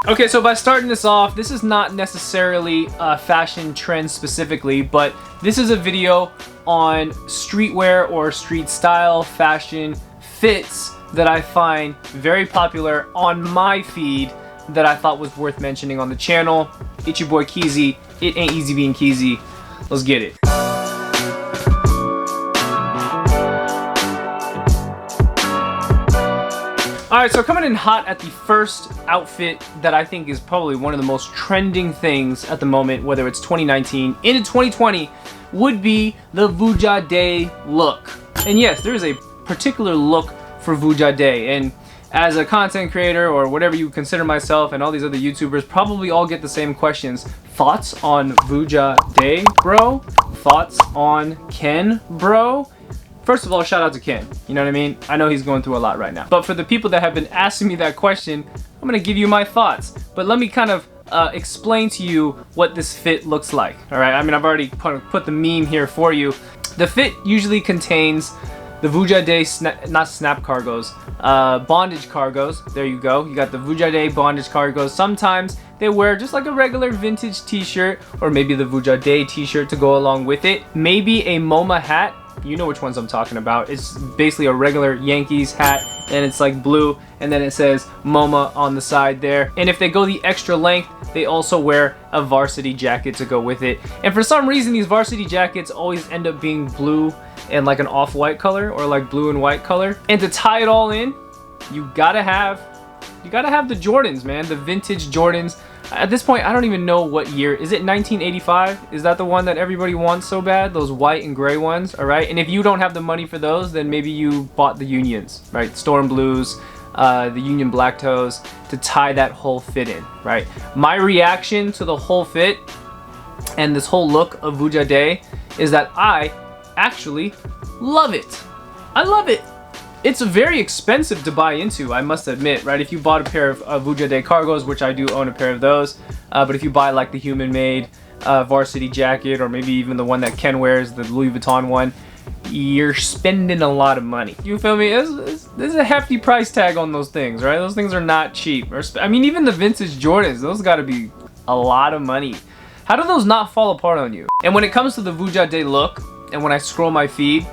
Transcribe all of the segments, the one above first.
Okay, so by starting this off, this is not necessarily a fashion trend specifically, but this is a video on streetwear or street style fashion fits that I find very popular on my feed that I thought was worth mentioning on the channel. It's your boy Keezy. It ain't easy being Keezy. Let's get it. Alright, so coming in hot at the first outfit that I think is probably one of the most trending things at the moment, whether it's 2019 into 2020, would be the Vuja Day look. And yes, there is a particular look for Vuja Day, and as a content creator or whatever you consider myself and all these other YouTubers probably all get the same questions. Thoughts on Vuja Day, bro? Thoughts on Ken, bro? First of all, shout out to Ken, you know what I mean? I know he's going through a lot right now. But for the people that have been asking me that question, I'm gonna give you my thoughts. But let me kind of explain to you what this fit looks like, all right? I mean, I've already put the meme here for you. The fit usually contains the Vuja Day, not snap cargos, bondage cargos. There you go. You got the Vuja Day bondage cargos. Sometimes they wear just like a regular vintage t-shirt or maybe the Vuja Day t-shirt to go along with it. Maybe a MoMA hat. You know which ones I'm talking about. It's basically a regular Yankees hat and it's like blue and then it says MoMA on the side there. And if they go the extra length, they also wear a varsity jacket to go with it. And for some reason, these varsity jackets always end up being blue and like an off-white color or like blue and white color. And to tie it all in, you gotta have the Jordans, man, the vintage Jordans. At this point, I don't even know what year. Is it 1985? Is that the one that everybody wants so bad? Those white and gray ones, all right? And if you don't have the money for those, then maybe you bought the Unions, right? Storm Blues, the Union Black Toes to tie that whole fit in, right? My reaction to the whole fit and this whole look of Vuja Day is that I actually love it. I love it. It's very expensive to buy into, I must admit, right? If you bought a pair of Vuja Day cargos, which I do own a pair of those, but if you buy like the human-made varsity jacket or maybe even the one that Ken wears, the Louis Vuitton one, you're spending a lot of money. You feel me? There's a hefty price tag on those things, right? Those things are not cheap. I mean, even the vintage Jordans, those gotta be a lot of money. How do those not fall apart on you? And when it comes to the Vuja Day look, and when I scroll my feed,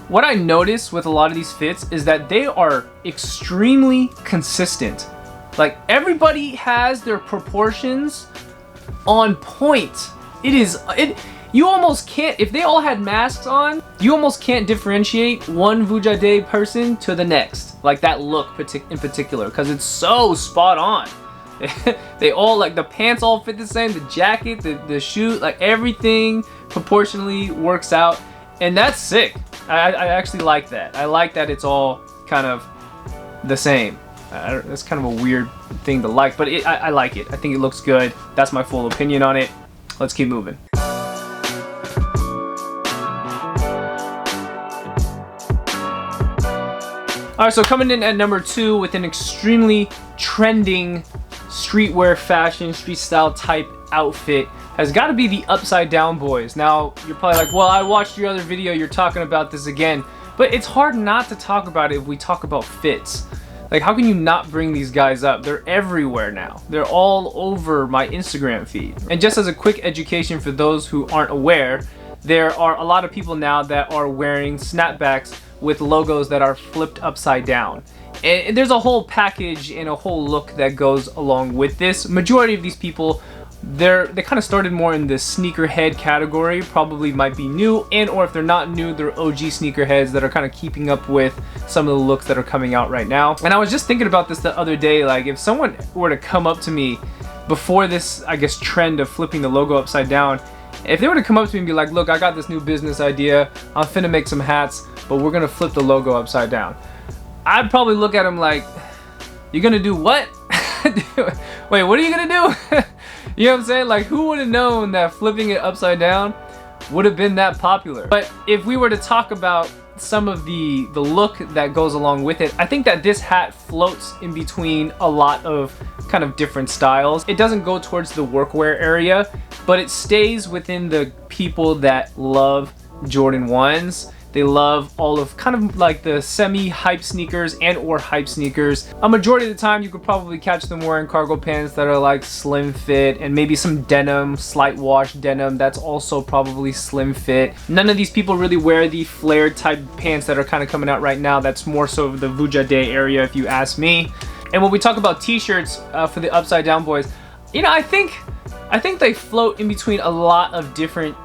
what I notice with a lot of these fits is that they are extremely consistent. Like, everybody has their proportions on point. You almost can't, if they all had masks on, you almost can't differentiate one Vuja Day person to the next. Like that look in particular, because it's so spot on. They all, like, the pants all fit the same, the jacket, the shoe, like everything proportionally works out. And that's sick. I actually like that. I like that it's all kind of the same. That's kind of a weird thing to like, but I like it. I think it looks good. That's my full opinion on it. Let's keep moving. Alright, so coming in at number 2 with an extremely trending streetwear fashion, street style type outfit has got to be the Upside Down Boys. Now, you're probably like, well, I watched your other video, you're talking about this again. But it's hard not to talk about it if we talk about fits. Like, how can you not bring these guys up? They're everywhere now. They're all over my Instagram feed. And just as a quick education for those who aren't aware, there are a lot of people now that are wearing snapbacks with logos that are flipped upside down. And there's a whole package and a whole look that goes along with this. Majority of these people, they kind of started more in the sneakerhead category, probably might be new, and or if they're not new, they're OG sneakerheads that are kind of keeping up with some of the looks that are coming out right now. And I was just thinking about this the other day, like if someone were to come up to me before this, I guess, trend of flipping the logo upside down, if they were to come up to me and be like, look, I got this new business idea, I'm finna make some hats, but we're gonna flip the logo upside down, I'd probably look at them like, you're gonna do what? Wait, what are you gonna do? You know what I'm saying? Like, who would have known that flipping it upside down would have been that popular? But if we were to talk about some of the look that goes along with it, I think that this hat floats in between a lot of kind of different styles. It doesn't go towards the workwear area, but it stays within the people that love Jordan 1s, They love all of kind of like the semi-hype sneakers and or hype sneakers. A majority of the time you could probably catch them wearing cargo pants that are like slim fit, and maybe some denim, slight wash denim that's also probably slim fit. None of these people really wear the flared type pants that are kind of coming out right now. That's more so the Vuja Day area if you ask me. And when we talk about t-shirts for the Upside Down boys, you know, I think they float in between a lot of different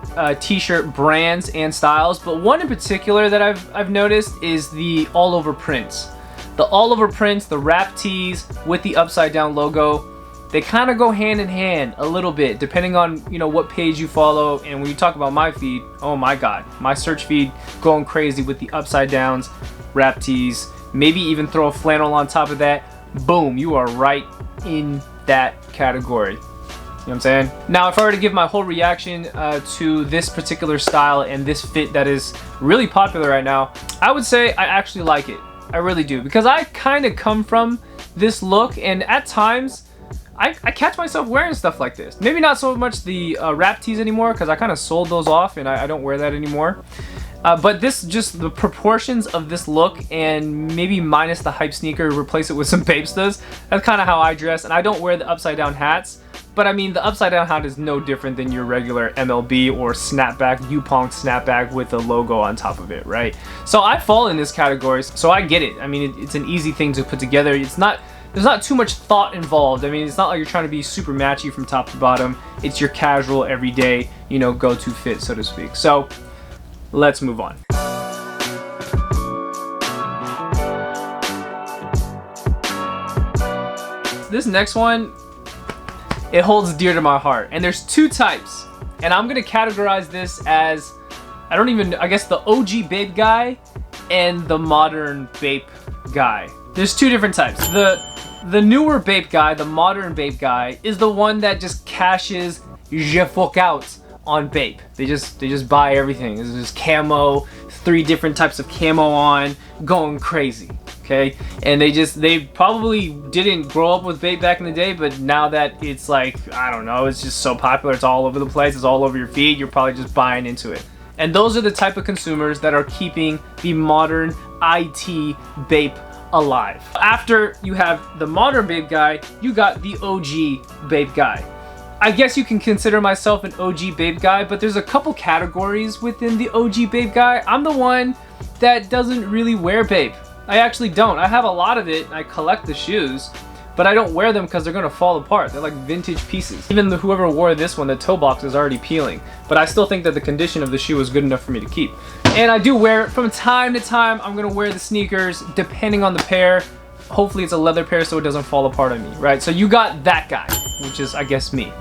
t-shirt brands and styles, but one in particular that I've noticed is the all over prints. The all over prints, the wrap tees with the Upside Down logo, they kind of go hand in hand a little bit depending on, you know, what page you follow. And when you talk about my feed, oh my god, my search feed going crazy with the Upside Downs, wrap tees, maybe even throw a flannel on top of that. Boom, you are right in that category. You know what I'm saying? Now, if I were to give my whole reaction to this particular style and this fit that is really popular right now, I would say I actually like it. I really do, because I kind of come from this look, and at times I catch myself wearing stuff like this. Maybe not so much the wrap tees anymore, because I kind of sold those off and I don't wear that anymore. But this, just the proportions of this look, and maybe minus the hype sneaker, replace it with some Bapestas. That's kind of how I dress, and I don't wear the upside down hats. But I mean, the upside down hat is no different than your regular MLB or snapback, Yupong snapback with a logo on top of it, right? So I fall in this category, so I get it. I mean, it's an easy thing to put together. There's not too much thought involved. I mean, it's not like you're trying to be super matchy from top to bottom. It's your casual, everyday, you know, go-to fit, so to speak. So let's move on. This next one, it holds dear to my heart, and there's two types, and I'm gonna categorize this as, I guess the OG Bape guy and the modern Bape guy. There's two different types. The newer Bape guy, the modern Bape guy, is the one that just cashes je fuck out on Bape. They just buy everything. This is just camo, 3 different types of camo on, going crazy. Okay, and they probably didn't grow up with Bape back in the day, but now that it's like, I don't know, it's just so popular, it's all over the place, it's all over your feed, you're probably just buying into it. And those are the type of consumers that are keeping the modern IT Bape alive. After you have the modern Bape guy, you got the OG Bape guy. I guess you can consider myself an OG Bape guy, but there's a couple categories within the OG Bape guy. I'm the one that doesn't really wear Bape. I actually don't. I have a lot of it. I collect the shoes, but I don't wear them because they're gonna fall apart. They're like vintage pieces. Even whoever wore this one, the toe box is already peeling, but I still think that the condition of the shoe is good enough for me to keep. And I do wear it from time to time. I'm gonna wear the sneakers depending on the pair. Hopefully it's a leather pair so it doesn't fall apart on me, right? So you got that guy, which is, I guess, me.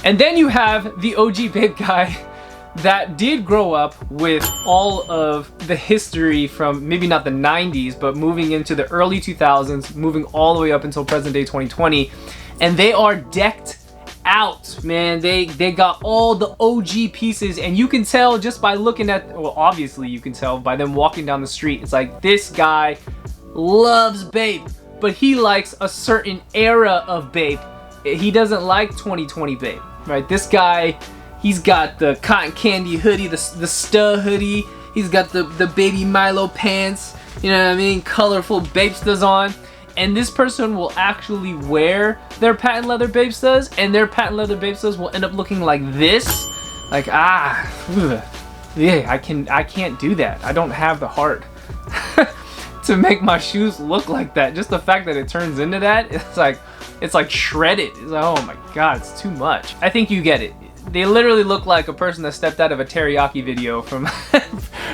And then you have the OG Bape guy that did grow up with all of the history from maybe not the 90s, but moving into the early 2000s, moving all the way up until present day 2020. And they are decked out, man. They got all the OG pieces, and you can tell just by looking at, well, obviously you can tell by them walking down the street. It's like, this guy loves Bape, but he likes a certain era of Bape. He doesn't like 2020 Bape, right? This guy, he's got the cotton candy hoodie, the stud hoodie. He's got the baby Milo pants, you know what I mean? Colorful Bapestas on. And this person will actually wear their patent leather Bapestas, and their patent leather Bapestas will end up looking like this. Like, yeah, I can't do that. I don't have the heart to make my shoes look like that. Just the fact that it turns into that, it's like shredded. It's like, oh my god, it's too much. I think you get it. They literally look like a person that stepped out of a teriyaki video from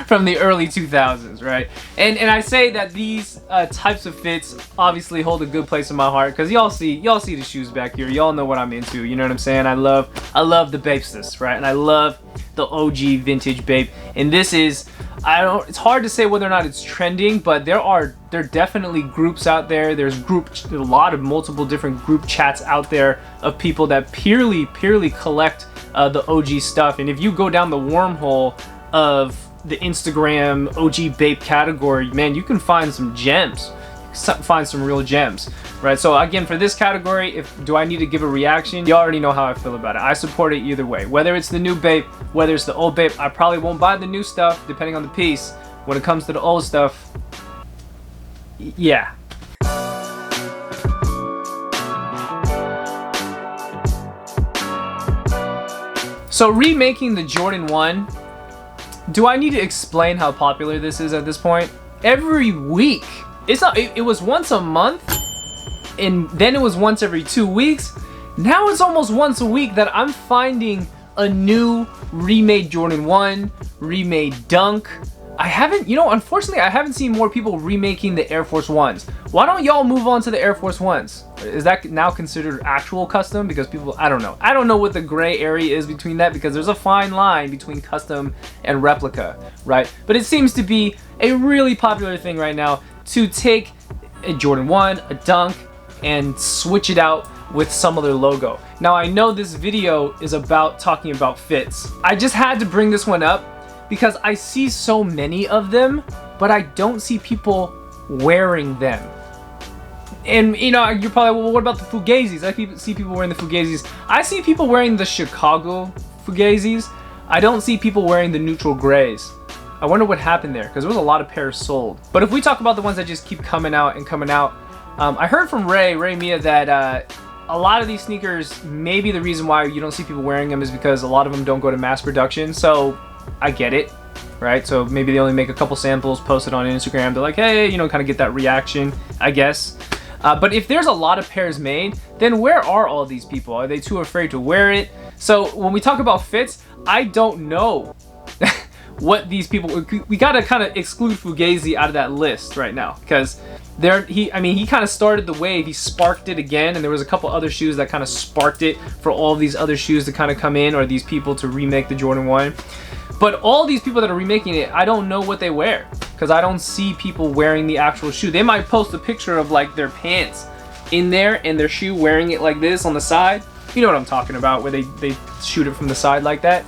from the early 2000s, right? And I say that these types of fits obviously hold a good place in my heart, because y'all see the shoes back here. Y'all know what I'm into. You know what I'm saying? I love the Bapestas, right? And I love the OG vintage Bape. And this is, it's hard to say whether or not it's trending, but there are definitely groups out there. There's a lot of multiple different group chats out there of people that purely collect the OG stuff. And if you go down the wormhole of the Instagram OG Bape category, man, you can find some gems. Find some real gems, right? So again, for this category, do I need to give a reaction? You already know how I feel about it. I support it either way. Whether it's the new Bape, whether it's the old Bape, I probably won't buy the new stuff depending on the piece, when it comes to the old stuff, yeah. So remaking the Jordan 1, do I need to explain how popular this is at this point? Every week. It's not, it was once a month, and then it was once every 2 weeks. Now it's almost once a week that I'm finding a new remade Jordan 1, remade Dunk. I haven't, you know, unfortunately, I haven't seen more people remaking the Air Force 1s. Why don't y'all move on to the Air Force 1s? Is that now considered actual custom? Because people, I don't know. I don't know what the gray area is between that, because there's a fine line between custom and replica, right? But it seems to be a really popular thing right now to take a Jordan 1, a Dunk, and switch it out with some other logo. Now, I know this video is about talking about fits. I just had to bring this one up because I see so many of them, but I don't see people wearing them. And you know, you're probably, well, what about the Fugazis? I see people wearing the Fugazis. I see people wearing the Chicago Fugazis. I don't see people wearing the neutral grays. I wonder what happened there, because there was a lot of pairs sold. But if we talk about the ones that just keep coming out and coming out, I heard from Ray Mia that a lot of these sneakers, maybe the reason why you don't see people wearing them is because a lot of them don't go to mass production. So I get it, right? So maybe they only make a couple samples, post it on Instagram. They're like, hey, you know, kind of get that reaction, I guess. But if there's a lot of pairs made, then where are all these people? Are they too afraid to wear it? So when we talk about fits, I don't know what these people, we gotta kind of exclude Fugazi out of that list right now, because he kind of started the wave. He sparked it again, and there was a couple other shoes that kind of sparked it for all these other shoes to kind of come in, or these people to remake the Jordan 1. But all these people that are remaking it, I don't know what they wear, because I don't see people wearing the actual shoe. They might post a picture of like their pants in there and their shoe wearing it like this on the side. You know what I'm talking about, where they shoot it from the side like that.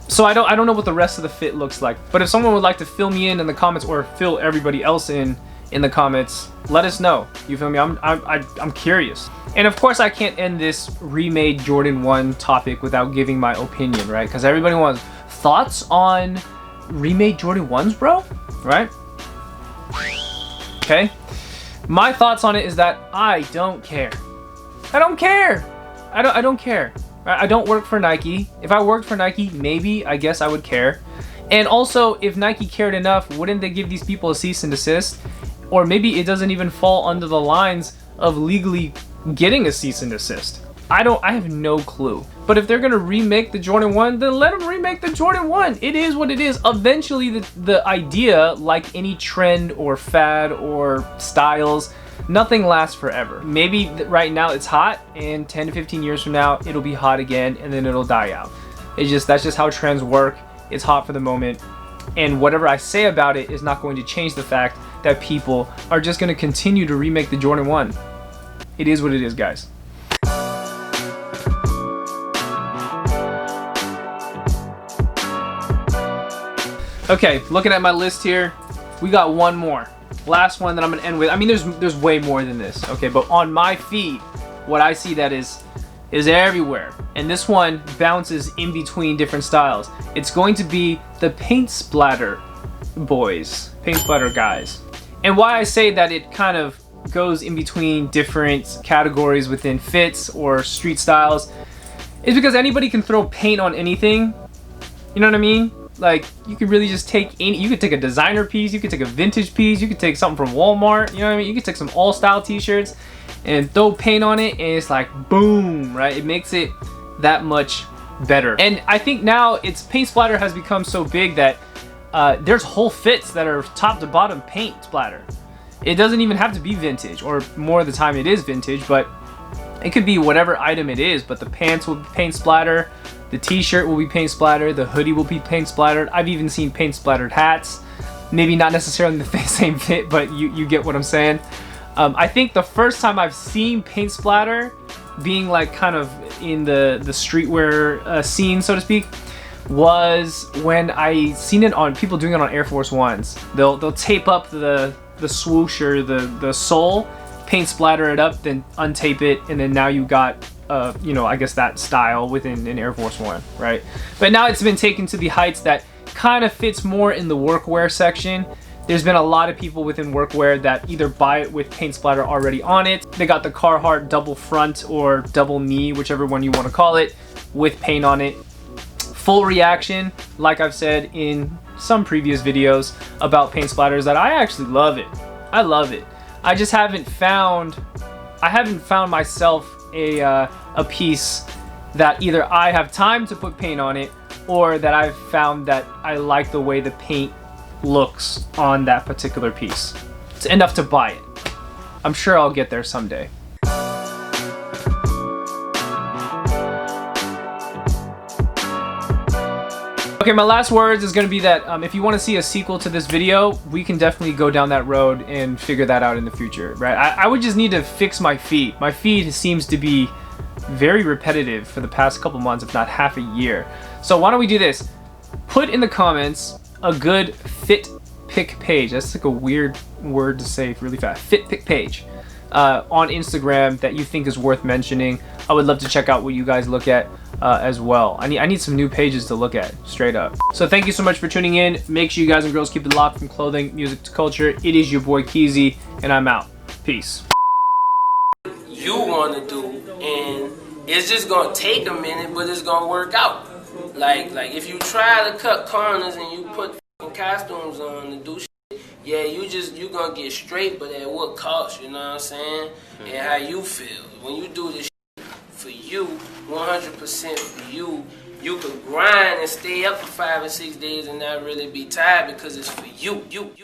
So I don't know what the rest of the fit looks like. But if someone would like to fill me in the comments, or fill everybody else in the comments, let us know. You feel me? I'm curious. And of course, I can't end this remade Jordan 1 topic without giving my opinion, right? Because everybody wants thoughts on remade Jordan 1s, bro, right? Okay. My thoughts on it is that I don't care. I don't care. I don't care. I don't work for Nike. If I worked for Nike, maybe, I guess I would care. And also, if Nike cared enough, wouldn't they give these people a cease and desist? Or maybe it doesn't even fall under the lines of legally getting a cease and desist. I have no clue. But if they're gonna remake the Jordan 1, then let them remake the Jordan 1. It is what it is. Eventually, the idea, like any trend or fad or styles, nothing lasts forever. Maybe right now it's hot, and 10 to 15 years from now, it'll be hot again, and then it'll die out. That's just how trends work. It's hot for the moment. And whatever I say about it is not going to change the fact that people are just going to continue to remake the Jordan 1. It is what it is, guys. Okay, looking at my list here, we got one more. Last one that I'm gonna end with. I mean, there's way more than this, okay? But on my feed, what I see that is everywhere. And this one bounces in between different styles. It's going to be the paint splatter boys, paint splatter guys. And why I say that it kind of goes in between different categories within fits or street styles is because anybody can throw paint on anything. You know what I mean? Like, you could really just take you could take a designer piece, you could take a vintage piece, you could take something from Walmart, you know what I mean? You could take some all-style t-shirts and throw paint on it, and it's like, boom, right? It makes it that much better. And I think now paint splatter has become so big that there's whole fits that are top to bottom paint splatter. It doesn't even have to be vintage, or more of the time it is vintage, but it could be whatever item it is. But the pants will be paint splatter, the t-shirt will be paint splattered, the hoodie will be paint splattered. I've even seen paint splattered hats. Maybe not necessarily the same fit, but you get what I'm saying. I think the first time I've seen paint splatter being like kind of in the streetwear scene, so to speak, was when I seen it on people doing it on Air Force Ones. They'll tape up the swoosh or the sole, paint splatter it up, then untape it, and then now you got you know, I guess that style within an Air Force One, right? But now it's been taken to the heights that kind of fits more in the workwear section. There's been a lot of people within workwear that either buy it with paint splatter already on it. They got the Carhartt double front or double knee, whichever one you want to call it, with paint on it. Full reaction, like I've said in some previous videos about paint splatters, that I actually love it. I love it. I just haven't found myself a piece that either I have time to put paint on it, or that I've found that I like the way the paint looks on that particular piece. It's enough to buy it. I'm sure I'll get there someday. Okay, my last words is going to be that if you want to see a sequel to this video, we can definitely go down that road and figure that out in the future, right? I would just need to fix my feed. My feed seems to be very repetitive for the past couple months, if not half a year. So why don't we do this? Put in the comments a good fit pick page. That's like a weird word to say really fast. Fit pick page on Instagram that you think is worth mentioning. I would love to check out what you guys look at as well. I need some new pages to look at, straight up. So thank you so much for tuning in. Make sure you guys and girls keep it locked from clothing, music to culture. It is your boy Keezy, and I'm out. Peace. You want to do, and it's just gonna take a minute, but it's gonna work out. Like if you try to cut corners and you put costumes on and do shit, yeah, you gonna get straight, but at what cost? You know what I'm saying? And how you feel when you do this shit for you, 100% for you. You could grind and stay up for 5 or 6 days and not really be tired because it's for you.